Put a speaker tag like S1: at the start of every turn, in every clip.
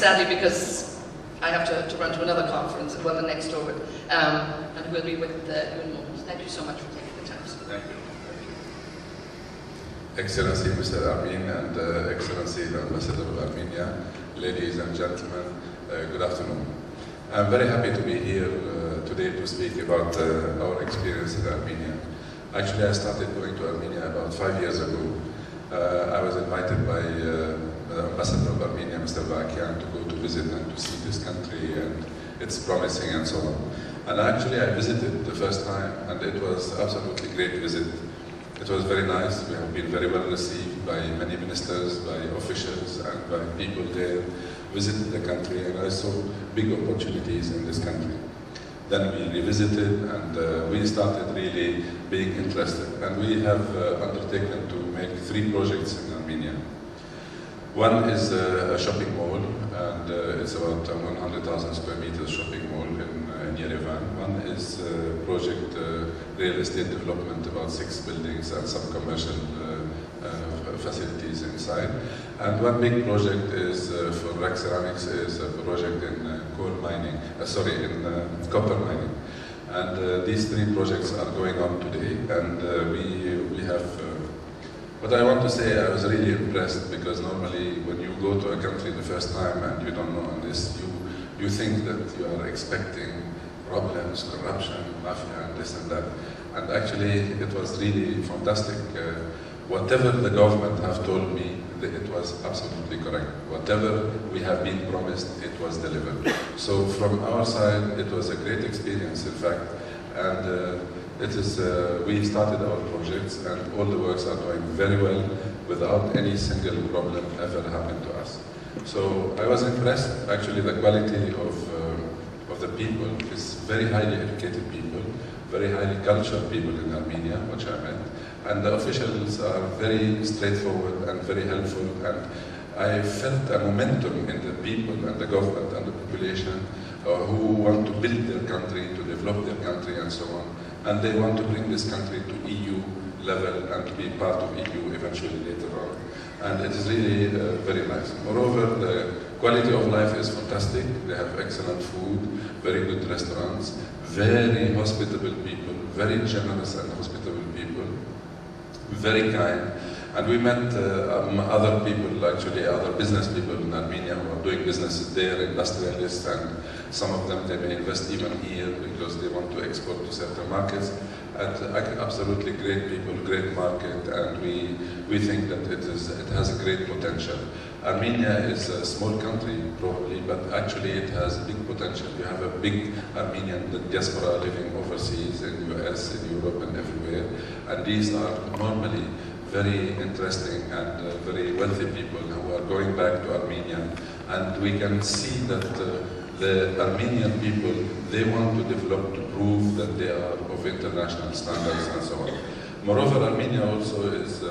S1: sadly, because I have to run to another conference, well, the next door, and we'll be with you in moments. Thank you so much for taking the time.
S2: Thank you. Excellency Mr. Amin and Excellency the Ambassador of Armenia, ladies and gentlemen, good afternoon. I'm very happy to be here today to speak about our experience in Armenia. Actually, I started going to Armenia about 5 years ago. I was invited by the Ambassador of Armenia, Mr. Vakyan, to go to visit and to see this country, and it's promising and so on. And actually, I visited the first time, and it was absolutely great visit. It was very nice. We have been very well received by many ministers, by officials, and by people there. Visited the country, and I saw big opportunities in this country. Then we revisited, and we started really being interested. And we have undertaken to make 3 projects in Armenia. One is a shopping mall, and it's about 100,000 square meters shopping mall in Yerevan. One is project real estate development, about 6 buildings and some commercial facilities inside. And one big project is for RAK Ceramics, is a project in coal mining, in copper mining. And these 3 projects are going on today, and we have. What I want to say, I was really impressed, because normally when you go to a country the first time and you don't know this, you think that you are expecting problems, corruption, mafia, and this and that. And actually, it was really fantastic. Whatever the government have told me, it was absolutely correct. Whatever we have been promised, it was delivered. So from our side, it was a great experience, in fact. And we started our projects, and all the works are going very well, without any single problem ever happened to us. So I was impressed. Actually, the quality of the people is very highly educated people, very highly cultured people in Armenia, which I met. And the officials are very straightforward and very helpful, and I felt a momentum in the people and the government and the population who want to build their country, to develop their country and so on. And they want to bring this country to EU level and to be part of EU eventually later on. And it is really very nice. Moreover, the quality of life is fantastic. They have excellent food, very good restaurants, very hospitable people, very generous and hospitable people, very kind. And we met other people, actually other business people in Armenia who are doing businesses there, industrialists, and some of them they may invest even here because they want to export to certain markets. And absolutely great people, great market, and we think that it has a great potential. Armenia is a small country probably, but actually it has a big potential. You have a big Armenian diaspora living overseas in US, in Europe, and everywhere. And these are normally very interesting and very wealthy people who are going back to Armenia. And we can see that the Armenian people, they want to develop to prove that they are of international standards and so on. Moreover, Armenia also is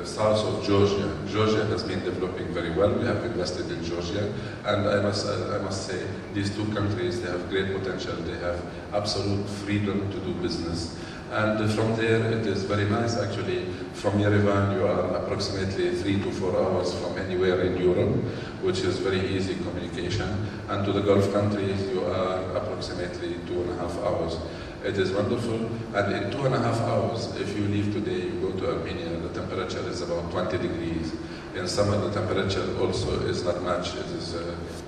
S2: south of Georgia. Georgia has been developing very well. We have invested in Georgia, and I must say these 2 countries, they have great potential. They have absolute freedom to do business. And from there, it is very nice actually. From Yerevan, you are approximately 3 to 4 hours from anywhere in Europe, which is very easy communication. And to the Gulf countries, you are approximately 2.5 hours. It is wonderful. And in 2.5 hours, if you leave today, you go to Armenia, the temperature is about 20 degrees. In summer, the temperature also is not much. It is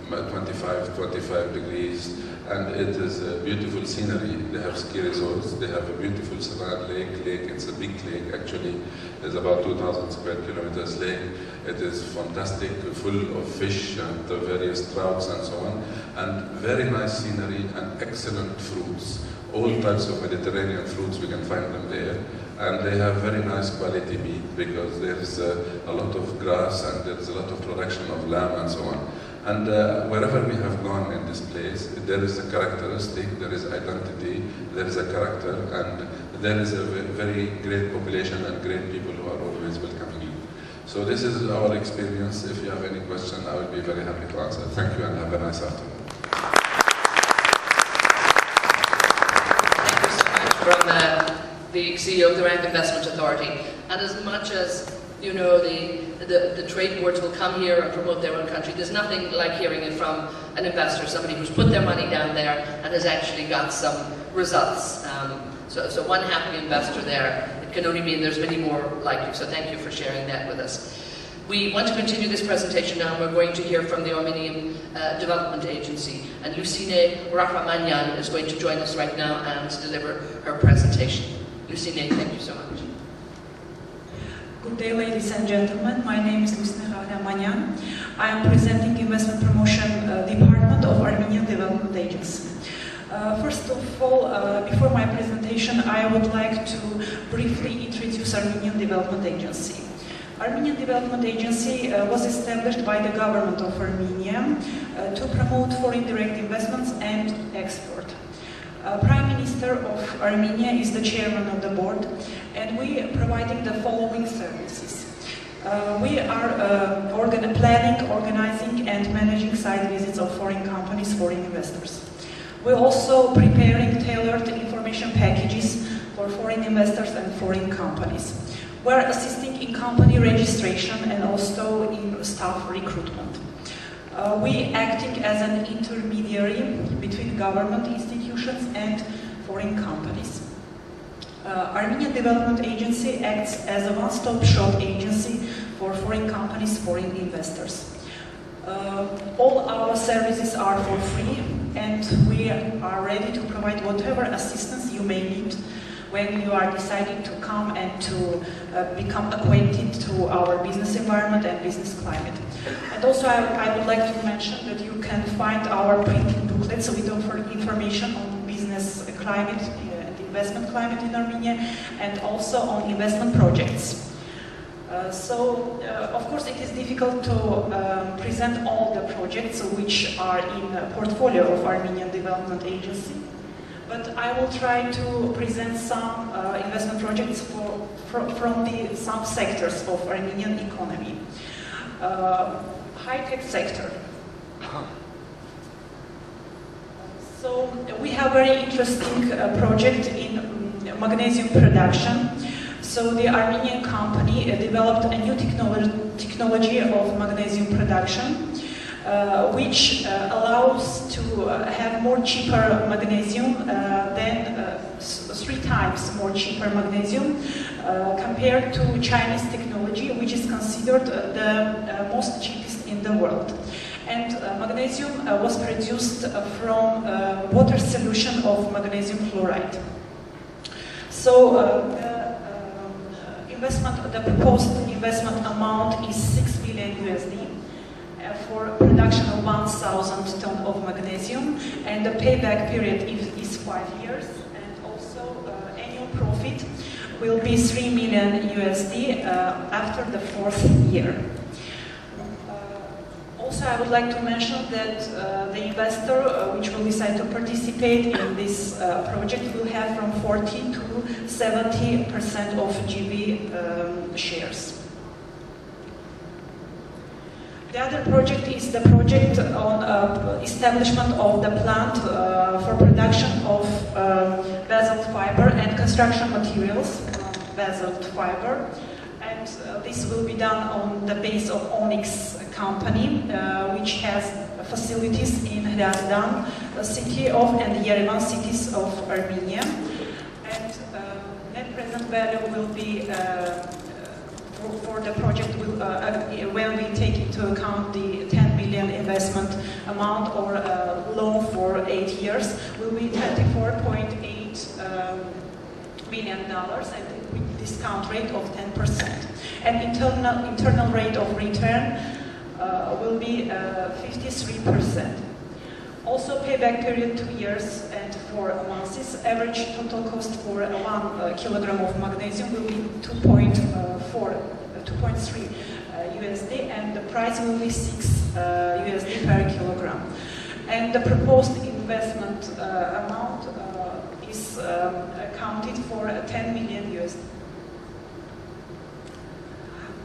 S2: 25 degrees. And it is a beautiful scenery. They have ski resorts. They have a beautiful Saran lake. It's a big lake, actually. It's about 2,000 square kilometers lake. It is fantastic, full of fish and various trouts and so on. And very nice scenery and excellent fruits. All types of Mediterranean fruits, we can find them there. And they have very nice quality meat, because there is a lot of grass and there is a lot of production of lamb and so on. And wherever we have gone in this place, there is a characteristic, there is identity, there is a character, and there is a very great population and great people who are always welcoming you. So this is our experience. If you have any question, I will be very happy to answer. Thank you, and have a nice afternoon.
S1: From the CEO of the Rand Investment Authority. And as much as you know, the trade boards will come here and promote their own country. There's nothing like hearing it from an investor, somebody who's put their money down there and has actually got some results. So one happy investor there. It can only mean there's many more like you. So thank you for sharing that with us. We want to continue this presentation now. We're going to hear from the Armenian Development Agency, and Lucine Rahramanyan is going to join us right now and deliver her presentation. Lucine, thank you so much.
S3: Good day, ladies and gentlemen. My name is Lucine Rahramanyan. I am presenting Investment Promotion Department of Armenian Development Agency. First of all, before my presentation, I would like to briefly introduce Armenian Development Agency. Armenian Development Agency was established by the government of Armenia to promote foreign direct investments and export. Prime Minister of Armenia is the chairman of the board, and we are providing the following services. We are planning, organizing, and managing site visits of foreign companies, foreign investors. We're also preparing tailored information packages for foreign investors and foreign companies. We're assisting in company registration and also in staff recruitment. We acting as an intermediary between government institutions and foreign companies. Armenian Development Agency acts as a one-stop shop agency for foreign companies, foreign investors. All our services are for free, and we are ready to provide whatever assistance you may need when you are deciding to come and to become acquainted to our business environment and business climate. And also I would like to mention that you can find our printed booklets with information on business climate and investment climate in Armenia, and also on investment projects. Of course, it is difficult to present all the projects which are in the portfolio of Armenian Development Agency, but I will try to present some investment projects from the sub-sectors of Armenian economy. High-tech sector. So we have a very interesting project in magnesium production. So the Armenian company developed a new technology of magnesium production, which allows to have more cheaper magnesium than 3 times more cheaper magnesium compared to Chinese technology, which is considered the most cheapest in the world. And magnesium was produced from water solution of magnesium chloride. So the proposed investment amount is $6 billion USD for production of 1,000 tons of magnesium, and the payback period is 5 years, and also annual profit will be $3 million USD after the 4th year. Also, I would like to mention that the investor which will decide to participate in this project will have from 40% to 70% of GB shares. The other project is the project on establishment of the plant for production of basalt fiber and construction materials, basalt fiber. And this will be done on the base of Onyx company, which has facilities in Hrazdan city and Yerevan cities of Armenia. And net present value will be for the project when we take into account the 10 million investment amount or loan for 8 years, will be $24.8 million and with discount rate of 10%. And internal rate of return will be 53%. Also, payback period 2 years and 4 months. Average total cost for 1 kilogram of magnesium will be 2.3 USD, and the price will be 6 USD per kilogram. And the proposed investment amount is accounted for 10 million USD.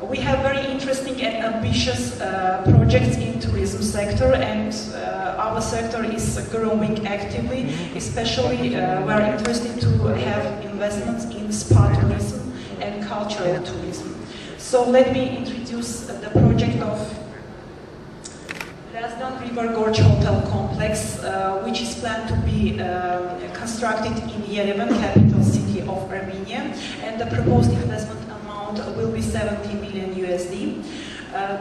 S3: We have very interesting and ambitious projects in tourism sector, and our sector is growing actively. Especially, we are interested to have investments in spa tourism and cultural tourism. So let me introduce the project of Razdan River Gorge Hotel Complex, which is planned to be constructed in Yerevan, capital city of Armenia, and the proposed investment amount will be 70 million USD.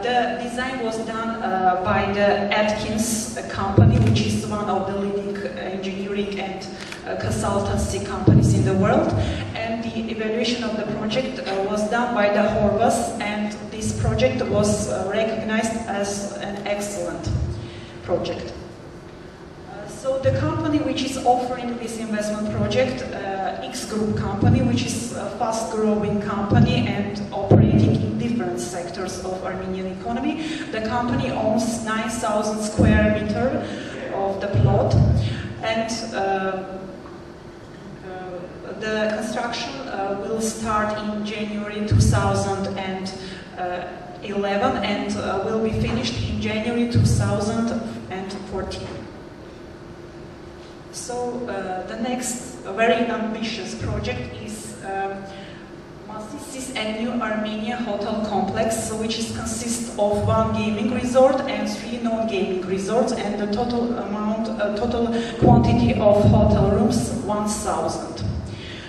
S3: The design was done by the Atkins company, which is one of the leading engineering and consultancy companies in the world, and the evaluation of the project was done by the Horvath, and this project was recognized as an excellent project. So the company which is offering this investment project, X Group company, which is a fast-growing company and operating in different sectors of Armenian economy. The company owns 9,000 square meters of the plot, and the construction will start in January 2011 and will be finished in January 2014. So the next very ambitious project is Masissis and New Armenia Hotel Complex, which consists of 1 gaming resort and 3 non-gaming resorts, and the total quantity of hotel rooms 1,000.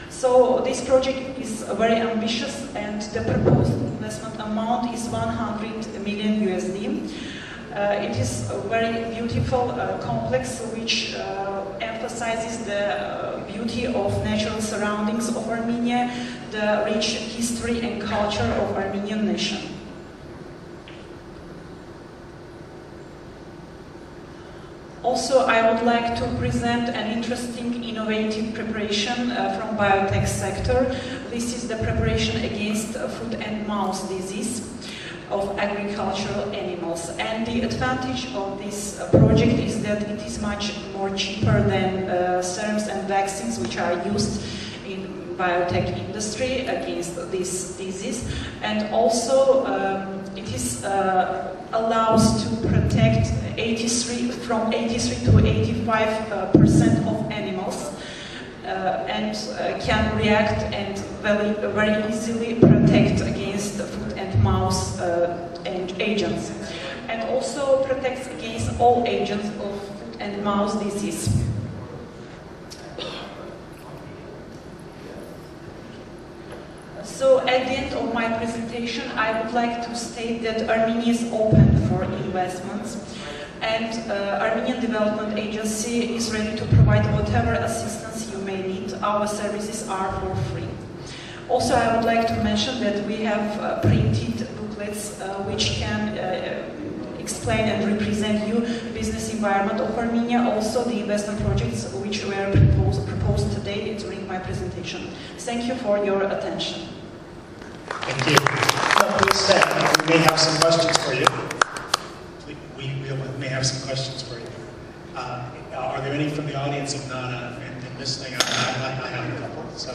S3: So this project is very ambitious, and the proposed investment amount is 100 million USD. It is a very beautiful complex which emphasizes the beauty of natural surroundings of Armenia, the rich history and culture of Armenian nation. Also, I would like to present an interesting, innovative preparation from biotech sector. This is the preparation against foot and mouth disease of agricultural animals. And the advantage of this project is that it is much more cheaper than serums and vaccines which are used in biotech industry against this disease. And also it is allows to protect from 83 to 85% of animals and can react and very easily protect against foot and mouth agents, and also protects against all agents of foot and mouth disease. So at the end of my presentation, I would like to state that Armenia is open for investments, and Armenian Development Agency is ready to provide whatever assistance you may need. Our services are for free. Also, I would like to mention that we have printed booklets which can explain and represent you business environment of Armenia, also the investment projects which were proposed today during my presentation. Thank you for your attention.
S4: Thank you. Please stand. We may have some questions for you. We may have some questions for you. Are there any from the audience? If not, and listening, I have a couple. So,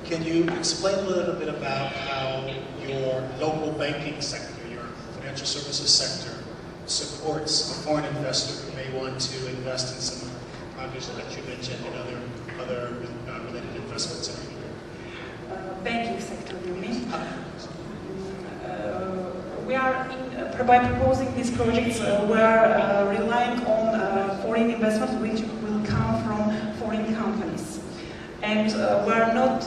S4: can you explain a little bit about how your local banking sector, your financial services sector, supports a foreign investor who may want to invest in some projects that you mentioned and other related investments in Armenia?
S3: Banking sector, you mean? We are, by proposing these projects, we are relying on foreign investments which will come from foreign companies. And we are not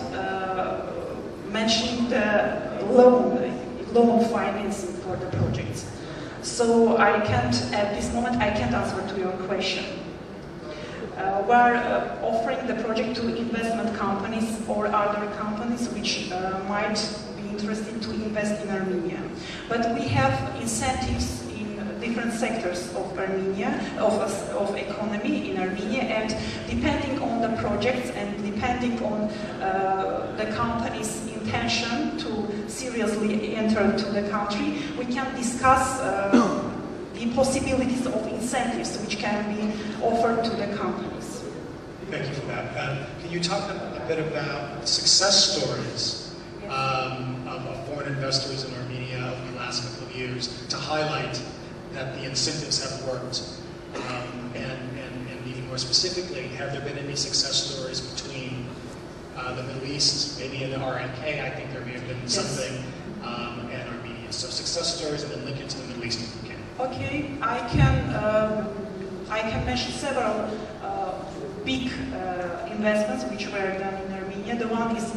S3: mentioning the loan financing for the projects. So I can't, at this moment, I can't answer to your question. We are offering the project to investment companies or other companies which might be interested to invest in Armenia. But we have incentives in different sectors of Armenia, of economy in Armenia, and depending on the projects and depending on the company's intention to seriously enter to the country, we can discuss the possibilities of incentives which can be offered to the companies.
S4: Thank you for that. Can you talk a bit about success stories of foreign investors in Armenia over the last couple of years to highlight that the incentives have worked? And even more specifically, have there been any success stories between the Middle East, maybe in the RNK? I think there may have been something, and Armenia. So success stories and then link it to the Middle East if you can.
S3: Okay, I can mention several big investments which were done in Armenia. The one is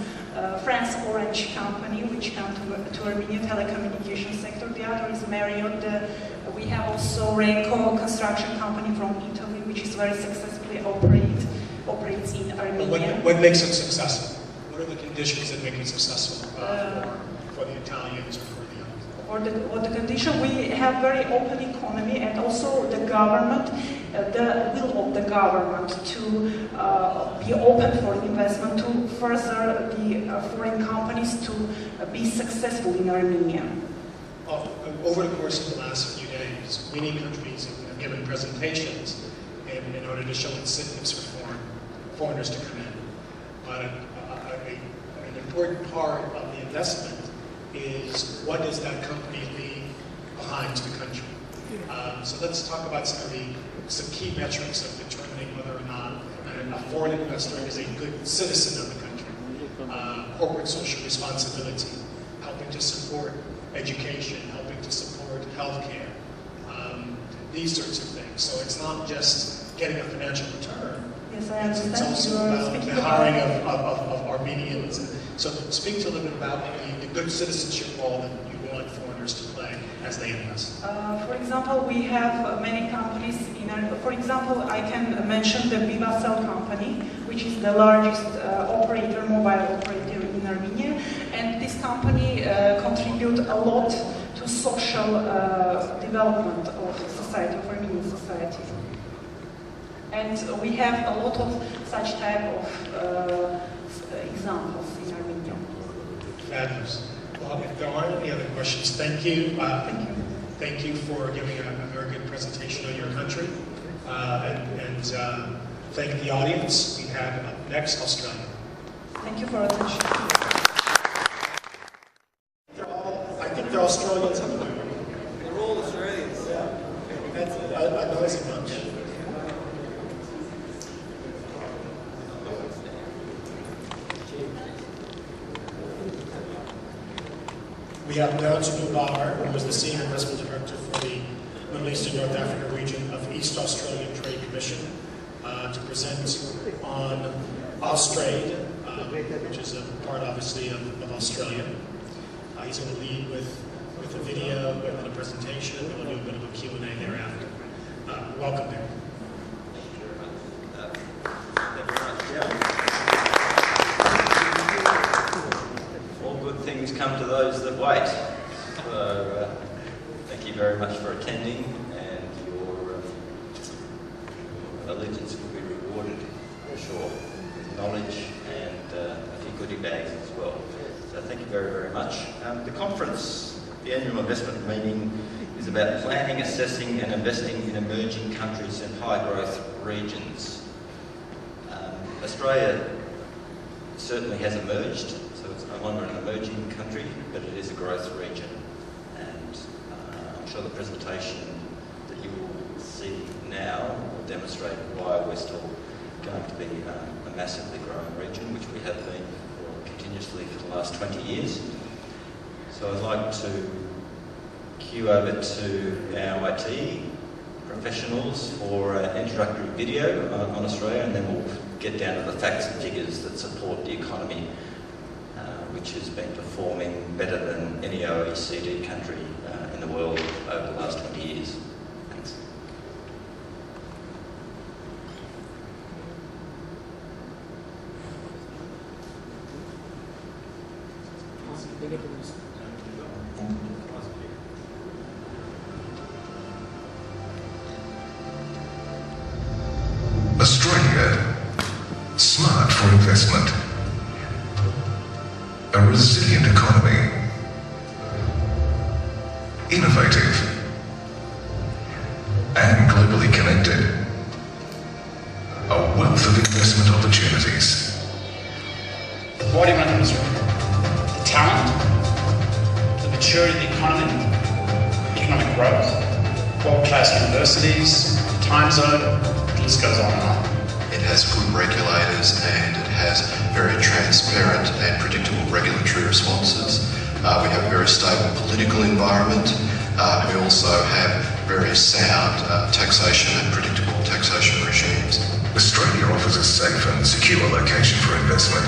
S3: France Orange company, which came to Armenia telecommunication sector. The other is Marriott. We have also Renko construction company from Italy, which is very successfully operates in Armenia.
S4: What makes it successful? What are the conditions that make it successful for the Italians or for the others?
S3: For the condition, we have very open economy, and also the government, the will of the government to be open for investment, to further the foreign companies to be successful in Armenia.
S4: Over the course of the last few days, many countries have given presentations in order to show incentives for foreigners to come in. But an important part of the investment is what does that company leave behind to the country. So let's talk about some key metrics of determining whether or not a foreign investor is a good citizen of the country. Corporate social responsibility, helping to support education, helping to support healthcare, these sorts of things. So it's not just getting a financial return.
S3: Yes, I understand.
S4: It's also about the hiring of Armenians. So speak to a little bit about the good citizenship role that you want foreigners to play as they invest.
S3: For example, we have many companies in Armenia. For example, I can mention the Vivacell company, which is the largest mobile operator in Armenia. And this company contributes a lot to social development of society, of Armenian society. And we have a lot of such type of examples in Armenia.
S4: Fabulous. Well, if there aren't any other questions, thank you.
S3: Thank you.
S4: Thank you for giving a very good presentation on your country. And thank the audience. We have up next Australia.
S3: Thank you for attention.
S4: I think they're Australians anyway.
S5: They're all Australians.
S4: Yeah. That's a noisy bunch. We have now Nubu Bahar, who is the Senior Investment Director for the Middle East and North Africa region of East Australian Trade Commission, to present on Austrade, which is a part, obviously, of Australia. He's going to lead with a video and a presentation, and we'll do a bit of a Q&A thereafter. Welcome there.
S5: All good things come to those that wait. So, thank you very much for attending, and your allegiance will be rewarded, for sure, with knowledge and a few goodie bags as well. So thank you very, very much. The conference, the annual investment meeting, is about planning, assessing and investing in emerging countries and high-growth regions. Australia certainly has emerged, so it's no longer an emerging country, but it is a growth region. And I'm sure the presentation that you will see now will demonstrate why we're still going to be a massively growing region, which we have been continuously for the last 20 years. So I'd like to cue over to our IT professionals for an introductory video on Australia, and then we'll get down to the facts and figures that support the economy, which has been performing better than any OECD country in the world over the last 20 years. Thanks.
S6: Australia, smart for investment, a resilient economy, innovative, and globally connected, a wealth of investment opportunities.
S7: Why do you want to Australia? The talent, the maturity of the economy, economic growth, world-class universities, time zone, the list goes on and on.
S8: It has good regulators and it has very transparent and predictable regulatory responses. We have a very stable political environment. We also have very sound taxation and predictable taxation regimes.
S6: Australia offers a safe and secure location for investment.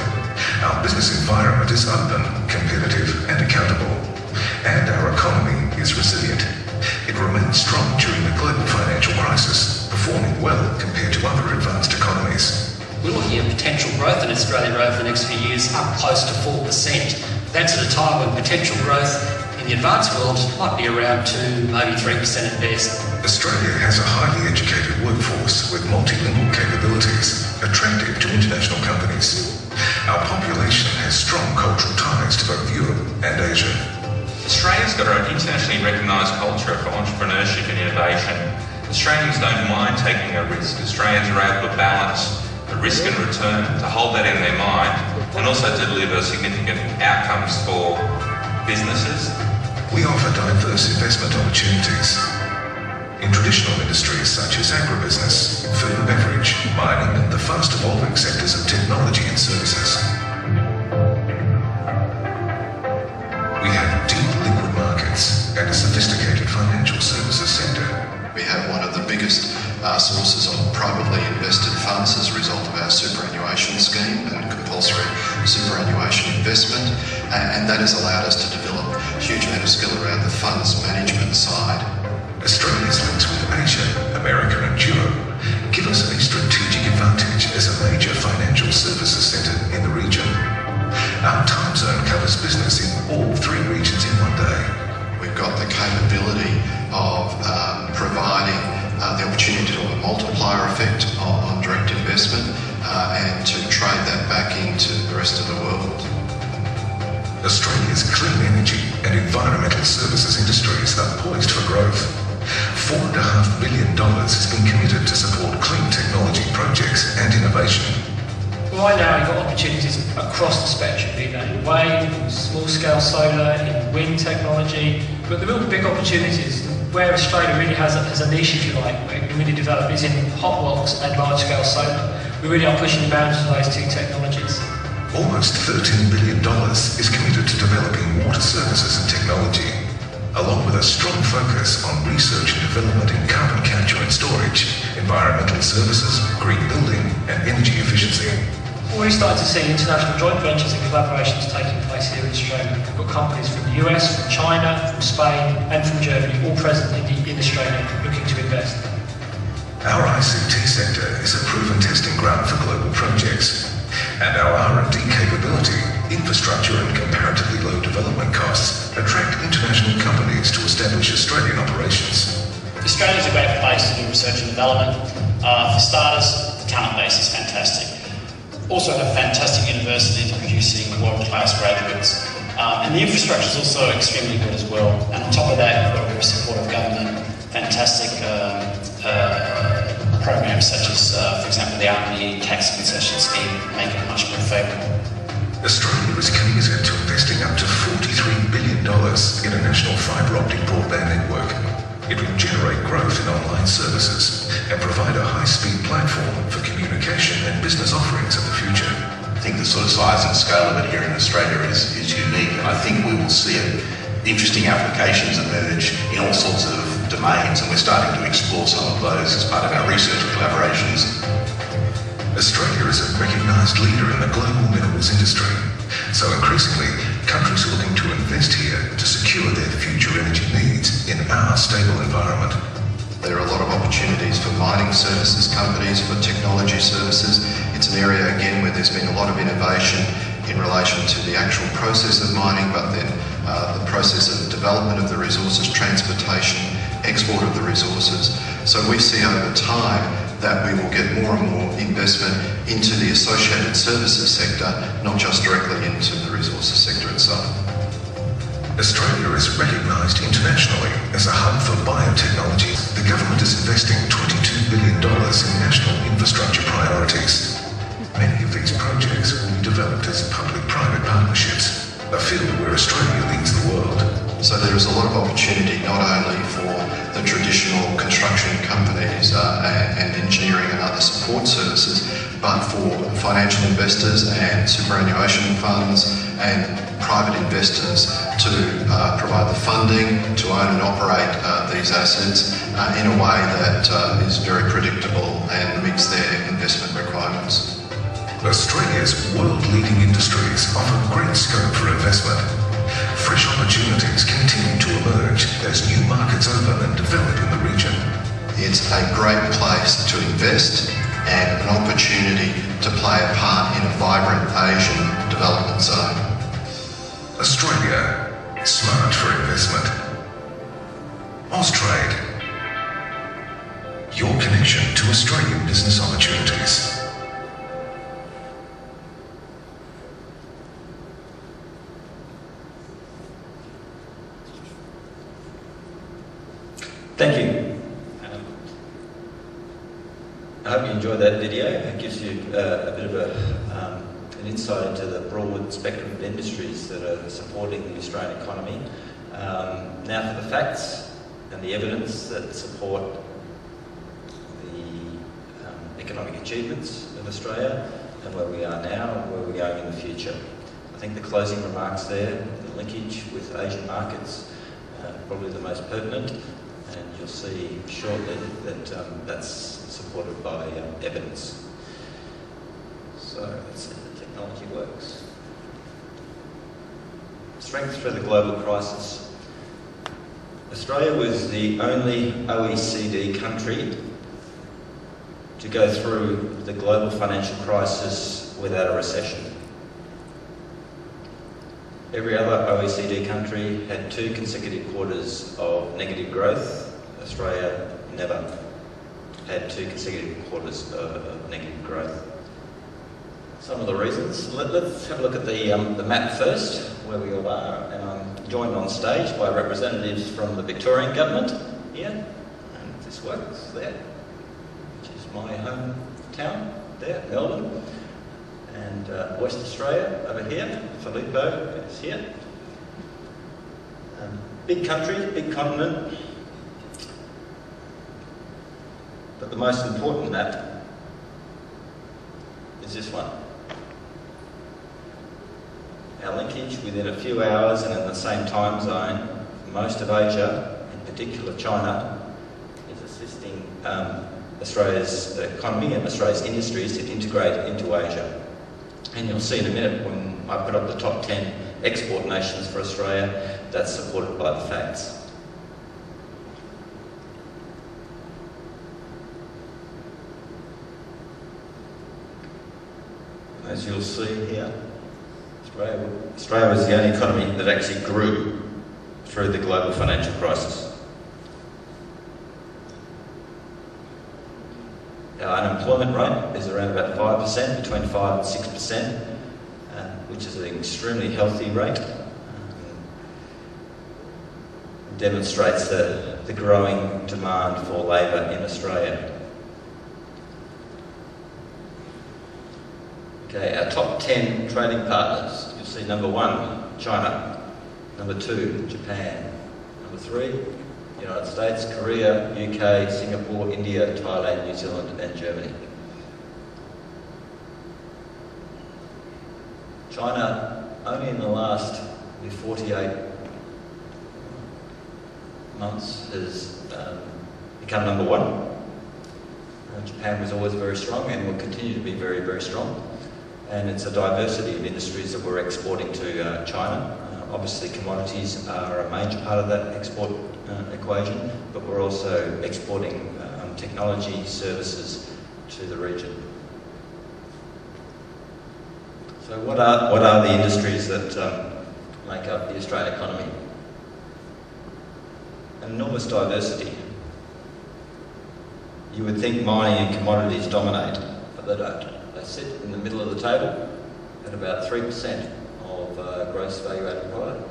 S6: Our business environment is open, competitive and accountable. And our economy is resilient. It remained strong during the global financial crisis, performing well compared to other advanced economies.
S9: We're looking at potential growth in Australia over the next few years up close to 4%. That's at a time when potential growth in the advanced world might be around 2, maybe 3% at best.
S6: Australia has a highly educated workforce with multilingual capabilities, attractive to international companies. Our population has strong cultural ties to both Europe and Asia.
S10: Australia's got an internationally recognised culture for entrepreneurship and innovation. Australians don't mind taking a risk. Australians are able to balance the risk and return, to hold that in their mind, and also to deliver significant outcomes for businesses.
S6: We offer diverse investment opportunities in traditional industries such as agribusiness, food and beverage, mining, and the fast-evolving sectors of technology and services. We have deep liquid markets and a sophisticated financial services sector.
S8: We have one of the biggest sources of privately invested funds as a result of our superannuation scheme and compulsory superannuation investment, and that has allowed us to develop a huge amount of skill around the funds management side.
S6: Australia's links with Asia, America and Europe give us a strategic advantage as a major financial services centre in the region. Our time zone covers business in all 3 regions in one day.
S8: We've got the capability of providing the opportunity to have a multiplier effect on direct investment and to trade that back into the rest of the world.
S6: Australia's clean energy and environmental services industries are poised for growth. $4.5 billion has been committed to support clean technology projects and innovation.
S9: Right now you've got opportunities across the spectrum, be that in wave, in small-scale solar, in wind technology, but the real big opportunities where Australia really has a niche, if you like, where it can really develop is in hot rocks and large-scale solar. We really are pushing the boundaries of those 2 technologies.
S6: Almost $13 billion is committed to developing water services and technology, along with a strong focus on research and development in carbon capture and storage, environmental services, green building and energy efficiency.
S9: We're already starting to see international joint ventures and collaborations taking place here in Australia. We've got companies from the US, from China, from Spain and from Germany, all present in Australia looking to invest.
S6: Our ICT sector is a proven testing ground for global projects, and our R&D capability, infrastructure and comparatively low development costs attract international companies to establish Australian operations.
S7: Australia is a great place to do research and development. For starters, the talent base is fantastic. Also have fantastic universities producing world-class graduates. And the infrastructure is also extremely good as well. And on top of that, we've got a very supportive government, fantastic programs such as, for example, the R&D tax concession scheme make it much more favourable.
S6: Australia is committed to investing up to $43 billion in a national fibre optic broadband network. It will generate growth in online services and provide a high-speed platform for communication and business offerings of the future.
S11: I think the sort of size and scale of it here in Australia is unique, and I think we will see interesting applications emerge in all sorts of domains, and we're starting to explore some of those as part of our research collaborations.
S6: Australia is a recognised leader in the global minerals industry, so increasingly countries are looking to invest here to secure their future energy needs in our stable environment.
S8: There are a lot of opportunities for mining services companies, for technology services. It's an area, again, where there's been a lot of innovation in relation to the actual process of mining, but then the process of development of the resources, transportation, export of the resources. So we see over time that we will get more and more investment into the associated services sector, not just directly into the resources sector itself.
S6: Australia is recognised internationally as a hub for biotechnology. The government is investing $22 billion in national infrastructure priorities. Many of these projects will be developed as public-private partnerships, a field where Australia leads the world.
S8: So there is a lot of opportunity not only for the traditional construction companies and engineering and other support services, but for financial investors and superannuation funds and private investors to provide the funding to own and operate these assets in a way that is very predictable and meets their investment requirements.
S6: Australia's world-leading industries offer great scope for investment. Fresh opportunities continue to emerge as new markets open and develop in the region.
S8: It's a great place to invest and an opportunity to play a part in a vibrant Asian development zone.
S6: Australia, smart for investment. Austrade, your connection to Australian business opportunities.
S5: Thank you. I hope you enjoyed that video. It gives you a bit of an insight into the broad spectrum of industries that are supporting the Australian economy. Now for the facts and the evidence that support the economic achievements of Australia and where we are now and where we're going in the future. I think the closing remarks there, the linkage with Asian markets, probably the most pertinent, and you'll see shortly that that's supported by evidence. So let's see if the technology works. Strength through the global crisis. Australia was the only OECD country to go through the global financial crisis without a recession. Every other OECD country had 2 consecutive quarters of negative growth. Australia never had 2 consecutive quarters of negative growth. Some of the reasons. Let's have a look at the map first, where we all are. And I'm joined on stage by representatives from the Victorian government here, and if this works, there, which is my hometown there, Melbourne. And West Australia over here, Filippo is here. Big country, big continent. But the most important map is this one. Our linkage within a few hours and in the same time zone, most of Asia, in particular China, is assisting Australia's economy and Australia's industries to integrate into Asia. And you'll see in a minute when I put up the top 10 export nations for Australia, that's supported by the facts. As you'll see here, Australia was the only economy that actually grew through the global financial crisis. Our unemployment rate is around about 5%, between 5 and 6%, which is an extremely healthy rate. Demonstrates the growing demand for labour in Australia. Okay, our top 10 trading partners. You'll see number 1, China. Number 2, Japan. Number 3, United States, Korea, UK, Singapore, India, Thailand, New Zealand and Germany. China, only in the last 48 months, has become number 1. Japan was always very strong and will continue to be very, very strong. And it's a diversity of industries that we're exporting to China. Obviously commodities are a major part of that export equation, but we're also exporting technology services to the region. So what are the industries that make up the Australian economy? An enormous diversity. You would think mining and commodities dominate, but they don't. They sit in the middle of the table at about 3% of gross value added product.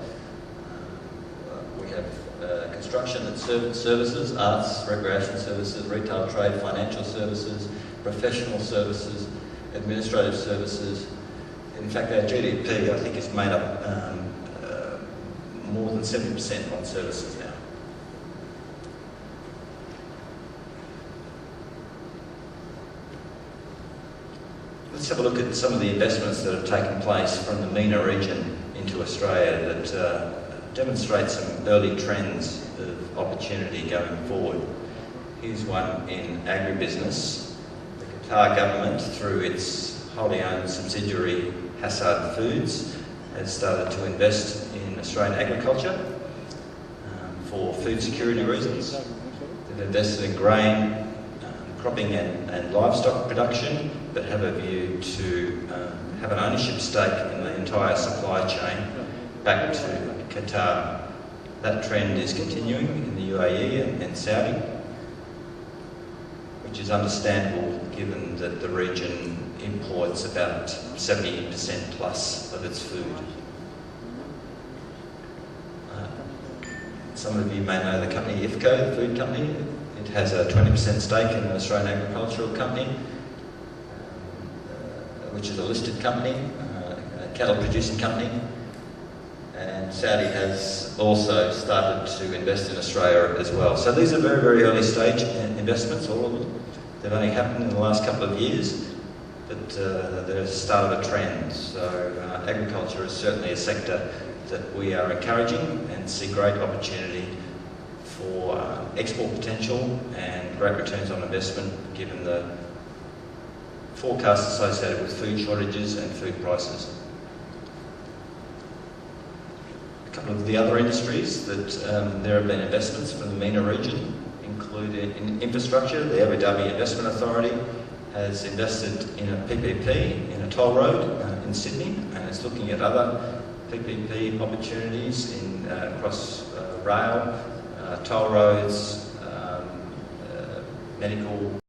S5: We have construction and services, arts, recreation services, retail trade, financial services, professional services, administrative services. In fact, our GDP, I think, is made up more than 70% on services now. let's have a look at some of the investments that have taken place from the MENA region into Australia that demonstrate some early trends of opportunity going forward. Here's one in agribusiness. The Qatar government, through its wholly owned subsidiary Hassad Foods, has started to invest in Australian agriculture for food security reasons. They've invested in grain, cropping and livestock production, but have a view to have an ownership stake in the entire supply chain back to Qatar. That trend is continuing in the UAE and Saudi, which is understandable given that the region imports about 70% plus of its food. Some of you may know the company IFCO, the food company. It has a 20% stake in an Australian agricultural company, which is a listed company, a cattle producing company. And Saudi has also started to invest in Australia as well. So these are very, very early stage investments, all of them. They've only happened in the last couple of years, but they're the start of a trend. So agriculture is certainly a sector that we are encouraging and see great opportunity for export potential and great returns on investment given the forecasts associated with food shortages and food prices. A couple of the other industries that there have been investments from the MENA region include in infrastructure. The Abu Dhabi Investment Authority has invested in a PPP in a toll road in Sydney and is looking at other PPP opportunities across rail, toll roads, medical